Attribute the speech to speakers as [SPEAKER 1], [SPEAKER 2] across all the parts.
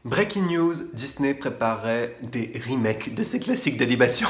[SPEAKER 1] Breaking news, Disney préparerait des remakes de ses classiques d'animation.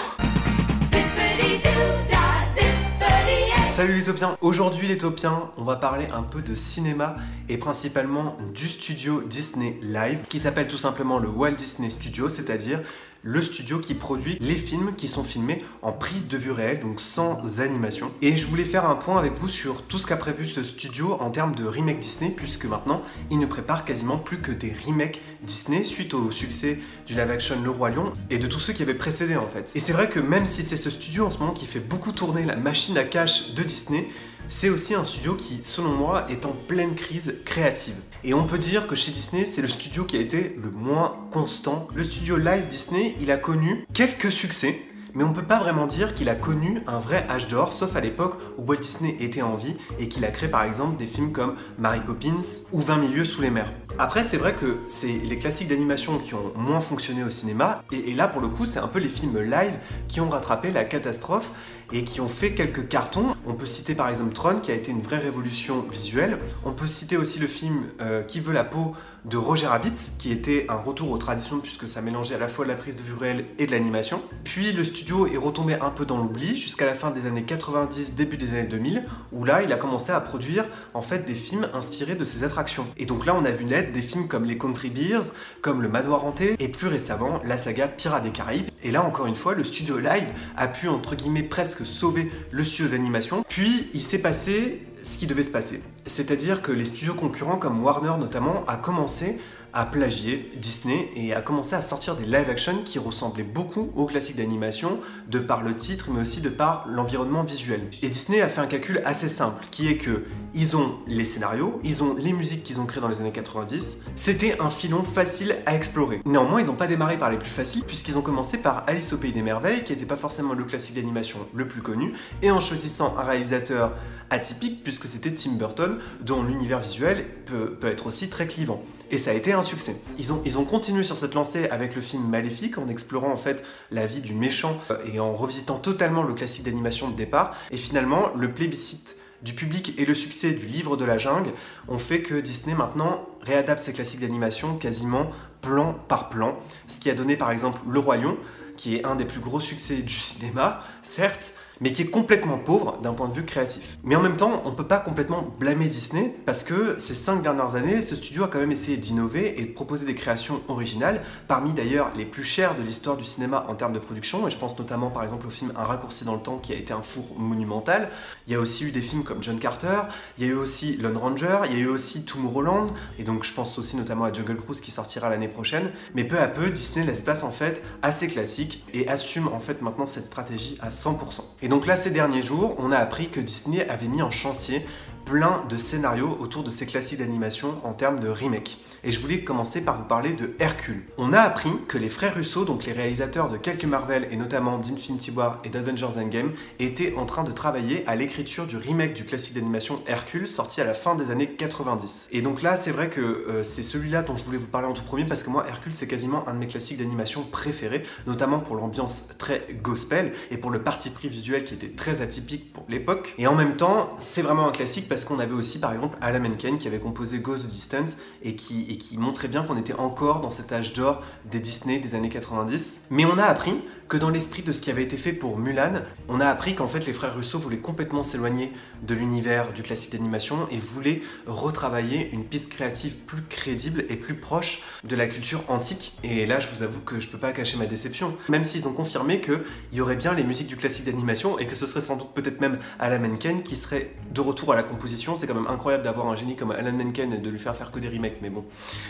[SPEAKER 1] Salut les Taupiens! Aujourd'hui les Taupiens, on va parler un peu de cinéma et principalement du studio Disney Live qui s'appelle tout simplement le Walt Disney Studio, c'est-à-dire le studio qui produit les films qui sont filmés en prise de vue réelle, donc sans animation. Et je voulais faire un point avec vous sur tout ce qu'a prévu ce studio en termes de remake Disney, puisque maintenant, il ne prépare quasiment plus que des remakes Disney suite au succès du live-action Le Roi Lion et de tous ceux qui avaient précédé en fait. Et c'est vrai que même si c'est ce studio en ce moment qui fait beaucoup tourner la machine à cash de Disney, c'est aussi un studio qui, selon moi, est en pleine crise créative. Et on peut dire que chez Disney, c'est le studio qui a été le moins constant. Le studio Live Disney, il a connu quelques succès, mais on ne peut pas vraiment dire qu'il a connu un vrai âge d'or, sauf à l'époque où Walt Disney était en vie et qu'il a créé par exemple des films comme Mary Poppins ou 20 milieux sous les mers. Après, c'est vrai que c'est les classiques d'animation qui ont moins fonctionné au cinéma, et là pour le coup, c'est un peu les films live qui ont rattrapé la catastrophe et qui ont fait quelques cartons. On peut citer par exemple Tron, qui a été une vraie révolution visuelle. On peut citer aussi le film Qui veut la peau de Roger Rabbit, qui était un retour aux traditions puisque ça mélangeait à la fois de la prise de vue réelle et de l'animation. Puis le studio est retombé un peu dans l'oubli jusqu'à la fin des années 90, début des années 2000, où là il a commencé à produire en fait des films inspirés de ses attractions. Et donc là on a vu naître des films comme Les Country Bears, comme Le Manoir Hanté, et plus récemment la saga Pirates des Caraïbes. Et là encore une fois, le studio Live a pu entre guillemets presque sauver le studio d'animation. Puis il s'est passé ce qui devait se passer. C'est-à-dire que les studios concurrents comme Warner notamment a commencé à plagier Disney et a commencé à sortir des live-action qui ressemblaient beaucoup aux classiques d'animation de par le titre mais aussi de par l'environnement visuel. Et Disney a fait un calcul assez simple qui est que ils ont les scénarios, ils ont les musiques qu'ils ont créées dans les années 90, c'était un filon facile à explorer. Néanmoins, ils n'ont pas démarré par les plus faciles puisqu'ils ont commencé par Alice au Pays des Merveilles qui n'était pas forcément le classique d'animation le plus connu et en choisissant un réalisateur atypique puisque c'était Tim Burton dont l'univers visuel peut être aussi très clivant. Et ça a été un succès. Ils ont continué sur cette lancée avec le film Maléfique en explorant en fait la vie du méchant et en revisitant totalement le classique d'animation de départ. Et finalement, le plébiscite du public et le succès du Livre de la Jungle ont fait que Disney maintenant réadapte ses classiques d'animation quasiment plan par plan. Ce qui a donné par exemple Le Roi Lion, qui est un des plus gros succès du cinéma, certes, mais qui est complètement pauvre d'un point de vue créatif. Mais en même temps, on ne peut pas complètement blâmer Disney parce que ces 5 dernières années, ce studio a quand même essayé d'innover et de proposer des créations originales, parmi d'ailleurs les plus chères de l'histoire du cinéma en termes de production, et je pense notamment par exemple au film Un raccourci dans le temps qui a été un four monumental. Il y a aussi eu des films comme John Carter, il y a eu aussi Lone Ranger, il y a eu aussi Tomorrowland, et donc je pense aussi notamment à Jungle Cruise qui sortira l'année prochaine, mais peu à peu, Disney laisse place en fait à ses classiques et assume en fait maintenant cette stratégie à 100%. Et donc là, ces derniers jours, on a appris que Disney avait mis en chantier plein de scénarios autour de ses classiques d'animation en termes de remake. Et je voulais commencer par vous parler de Hercule. On a appris que les frères Russo, donc les réalisateurs de quelques Marvel et notamment d'Infinity War et d'Avengers Endgame, étaient en train de travailler à l'écriture du remake du classique d'animation Hercule, sorti à la fin des années 90. Et donc là, c'est vrai que c'est celui-là dont je voulais vous parler en tout premier parce que moi, Hercule, c'est quasiment un de mes classiques d'animation préférés, notamment pour l'ambiance très gospel et pour le parti pris visuel qui était très atypique pour l'époque. Et en même temps, c'est vraiment un classique parce qu'on avait aussi par exemple Alan Menken qui avait composé Ghost Distance et qui montrait bien qu'on était encore dans cet âge d'or des Disney des années 90. Mais on a appris que dans l'esprit de ce qui avait été fait pour Mulan, on a appris qu'en fait les frères Russo voulaient complètement s'éloigner de l'univers du classique d'animation et voulaient retravailler une piste créative plus crédible et plus proche de la culture antique. Et là, je vous avoue que je peux pas cacher ma déception. Même s'ils ont confirmé qu'il y aurait bien les musiques du classique d'animation et que ce serait sans doute peut-être même Alan Menken qui serait de retour à la composition. C'est quand même incroyable d'avoir un génie comme Alan Menken et de lui faire que des remakes, mais bon,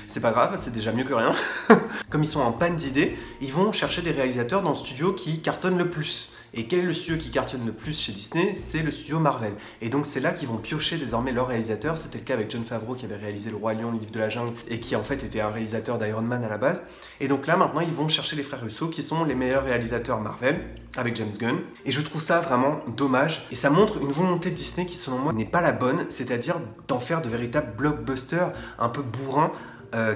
[SPEAKER 1] c'est pas grave, c'est déjà mieux que rien. Comme ils sont en panne d'idées, ils vont chercher des réalisateurs dans le studio qui cartonnent le plus. Et quel est le studio qui cartonne le plus chez Disney? C'est le studio Marvel. Et donc c'est là qu'ils vont piocher désormais leurs réalisateurs. C'était le cas avec Jon Favreau qui avait réalisé Le Roi Lion, Le Livre de la Jungle et qui en fait était un réalisateur d'Iron Man à la base. Et donc là maintenant ils vont chercher les frères Russo qui sont les meilleurs réalisateurs Marvel avec James Gunn. Et je trouve ça vraiment dommage. Et ça montre une volonté de Disney qui selon moi n'est pas la bonne, c'est-à-dire d'en faire de véritables blockbusters un peu bourrins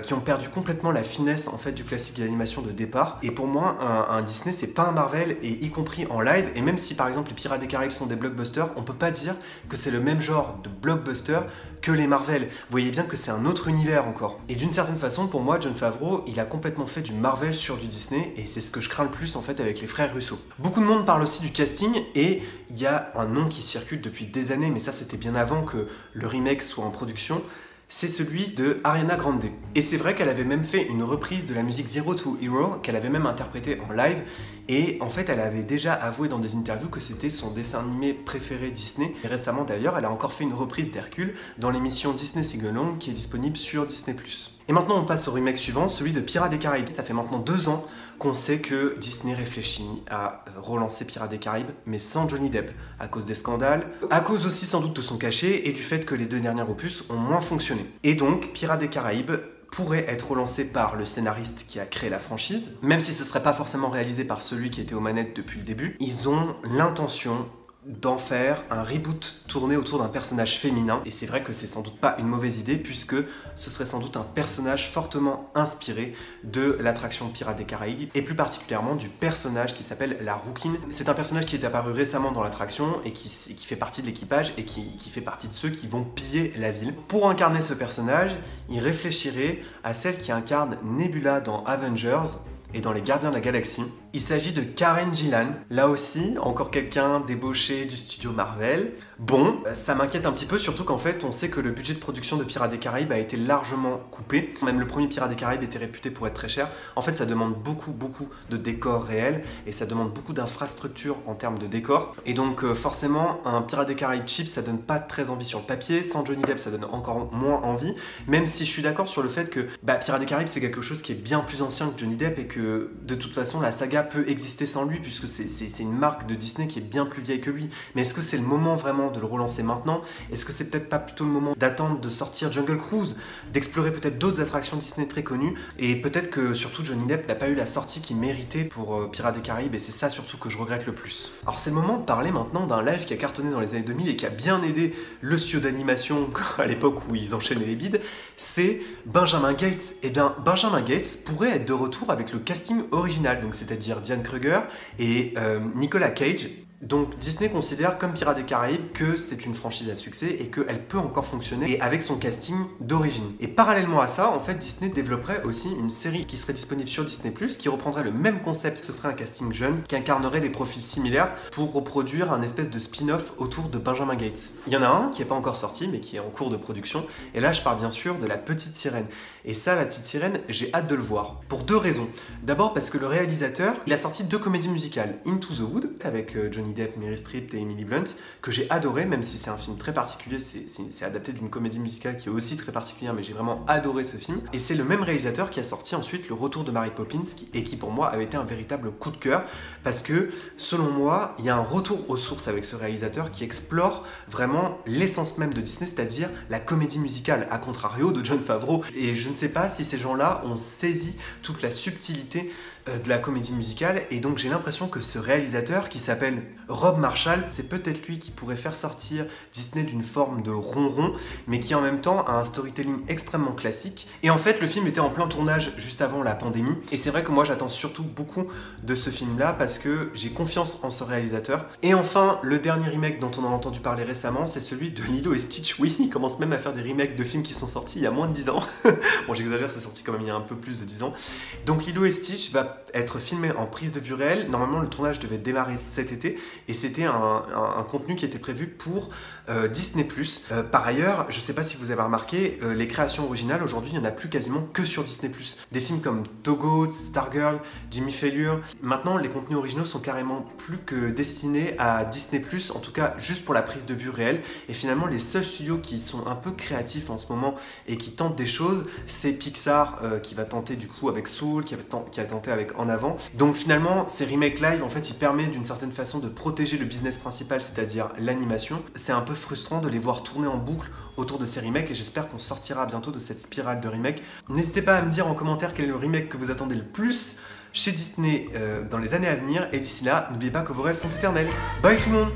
[SPEAKER 1] qui ont perdu complètement la finesse en fait du classique d'animation de départ. Et pour moi, un Disney, c'est pas un Marvel, et y compris en live. Et même si par exemple les Pirates des Caraïbes sont des blockbusters, on peut pas dire que c'est le même genre de blockbuster que les Marvel. Vous voyez bien que c'est un autre univers encore. Et d'une certaine façon, pour moi, Jon Favreau, il a complètement fait du Marvel sur du Disney, et c'est ce que je crains le plus en fait avec les frères Russo. Beaucoup de monde parle aussi du casting, et il y a un nom qui circule depuis des années, mais ça c'était bien avant que le remake soit en production. C'est celui de Ariana Grande. Et c'est vrai qu'elle avait même fait une reprise de la musique Zero to Hero, qu'elle avait même interprétée en live, et en fait elle avait déjà avoué dans des interviews que c'était son dessin animé préféré Disney. Et récemment d'ailleurs, elle a encore fait une reprise d'Hercule dans l'émission Disney Sing Along qui est disponible sur Disney+. Et maintenant on passe au remake suivant, celui de Pirates des Caraïbes. Ça fait maintenant 2 ans qu'on sait que Disney réfléchit à relancer Pirates des Caraïbes, mais sans Johnny Depp, à cause des scandales, à cause aussi sans doute de son cachet et du fait que les 2 derniers opus ont moins fonctionné. Et donc, Pirates des Caraïbes pourrait être relancé par le scénariste qui a créé la franchise, même si ce ne serait pas forcément réalisé par celui qui était aux manettes depuis le début. Ils ont l'intention d'en faire un reboot tourné autour d'un personnage féminin, et c'est vrai que c'est sans doute pas une mauvaise idée, puisque ce serait sans doute un personnage fortement inspiré de l'attraction Pirates des Caraïbes, et plus particulièrement du personnage qui s'appelle la Rouquine. C'est un personnage qui est apparu récemment dans l'attraction et qui fait partie de l'équipage et qui fait partie de ceux qui vont piller la ville. Pour incarner ce personnage, il réfléchirait à celle qui incarne Nebula dans Avengers et dans Les Gardiens de la Galaxie. Il s'agit de Karen Gillan. Là aussi, encore quelqu'un débauché du studio Marvel. Bon, ça m'inquiète un petit peu, surtout qu'en fait, on sait que le budget de production de Pirates des Caraïbes a été largement coupé. Même le premier Pirates des Caraïbes était réputé pour être très cher. En fait, ça demande beaucoup de décors réels, et ça demande beaucoup d'infrastructures en termes de décors. Et donc, forcément, un Pirates des Caraïbes cheap, ça donne pas très envie sur le papier. Sans Johnny Depp, ça donne encore moins envie. Même si je suis d'accord sur le fait que Pirates des Caraïbes, c'est quelque chose qui est bien plus ancien que Johnny Depp, et que de toute façon, la saga peut exister sans lui, puisque c'est une marque de Disney qui est bien plus vieille que lui. Mais est-ce que c'est le moment vraiment de le relancer maintenant? Est-ce que c'est peut-être pas plutôt le moment d'attendre de sortir Jungle Cruise, d'explorer peut-être d'autres attractions Disney très connues? Et peut-être que surtout Johnny Depp n'a pas eu la sortie qu'il méritait pour Pirates des Caraïbes, et c'est ça surtout que je regrette le plus. Alors c'est le moment de parler maintenant d'un live qui a cartonné dans les années 2000 et qui a bien aidé le studio d'animation à l'époque où ils enchaînaient les bides, c'est Benjamin Gates. Et bien Benjamin Gates pourrait être de retour avec le casting original, donc c'est-à-dire Diane Kruger et Nicolas Cage. Donc Disney considère comme Pirates des Caraïbes que c'est une franchise à succès et qu'elle peut encore fonctionner, et avec son casting d'origine. Et parallèlement à ça, en fait, Disney développerait aussi une série qui serait disponible sur Disney+, qui reprendrait le même concept. Ce serait un casting jeune qui incarnerait des profils similaires pour reproduire un espèce de spin-off autour de Benjamin Gates. Il y en a un qui n'est pas encore sorti mais qui est en cours de production, et là je parle bien sûr de La Petite Sirène. Et ça, La Petite Sirène, j'ai hâte de le voir. Pour 2 raisons. D'abord parce que le réalisateur, il a sorti 2 comédies musicales. Into the Wood, avec Johnny Depp, Meryl Streep et Emily Blunt, que j'ai adoré, même si c'est un film très particulier, c'est adapté d'une comédie musicale qui est aussi très particulière, mais j'ai vraiment adoré ce film. Et c'est le même réalisateur qui a sorti ensuite Le Retour de Mary Poppins, qui pour moi avait été un véritable coup de cœur, parce que selon moi, il y a un retour aux sources avec ce réalisateur qui explore vraiment l'essence même de Disney, c'est-à-dire la comédie musicale, à contrario de Jon Favreau. Et je ne sais pas si ces gens-là ont saisi toute la subtilité de la comédie musicale, et donc j'ai l'impression que ce réalisateur qui s'appelle Rob Marshall, c'est peut-être lui qui pourrait faire sortir Disney d'une forme de ronron, mais qui en même temps a un storytelling extrêmement classique. Et en fait, le film était en plein tournage juste avant la pandémie, et c'est vrai que moi j'attends surtout beaucoup de ce film-là parce que j'ai confiance en ce réalisateur. Et enfin, le dernier remake dont on a entendu parler récemment, c'est celui de Lilo et Stitch. Oui, ils commencent même à faire des remakes de films qui sont sortis il y a moins de 10 ans. Bon, j'exagère, c'est sorti quand même il y a un peu plus de 10 ans. Donc Lilo et Stitch va être filmé en prise de vue réelle. Normalement, le tournage devait démarrer cet été, et c'était un contenu qui était prévu pour Disney+. Par ailleurs, je ne sais pas si vous avez remarqué, les créations originales, aujourd'hui, il n'y en a plus quasiment que sur Disney+. Des films comme Togo, Stargirl, Jimmy Failure. Maintenant, les contenus originaux sont carrément plus que destinés à Disney+, en tout cas juste pour la prise de vue réelle. Et finalement, les seuls studios qui sont un peu créatifs en ce moment et qui tentent des choses, c'est Pixar qui va tenter du coup avec Soul, qui a tenté avec En Avant. Donc finalement, ces remakes live, en fait, ils permettent d'une certaine façon de protéger le business principal, c'est-à-dire l'animation. C'est un peu frustrant de les voir tourner en boucle autour de ces remakes, et j'espère qu'on sortira bientôt de cette spirale de remakes. N'hésitez pas à me dire en commentaire quel est le remake que vous attendez le plus chez Disney dans les années à venir, et d'ici là, n'oubliez pas que vos rêves sont éternels. Bye tout le monde!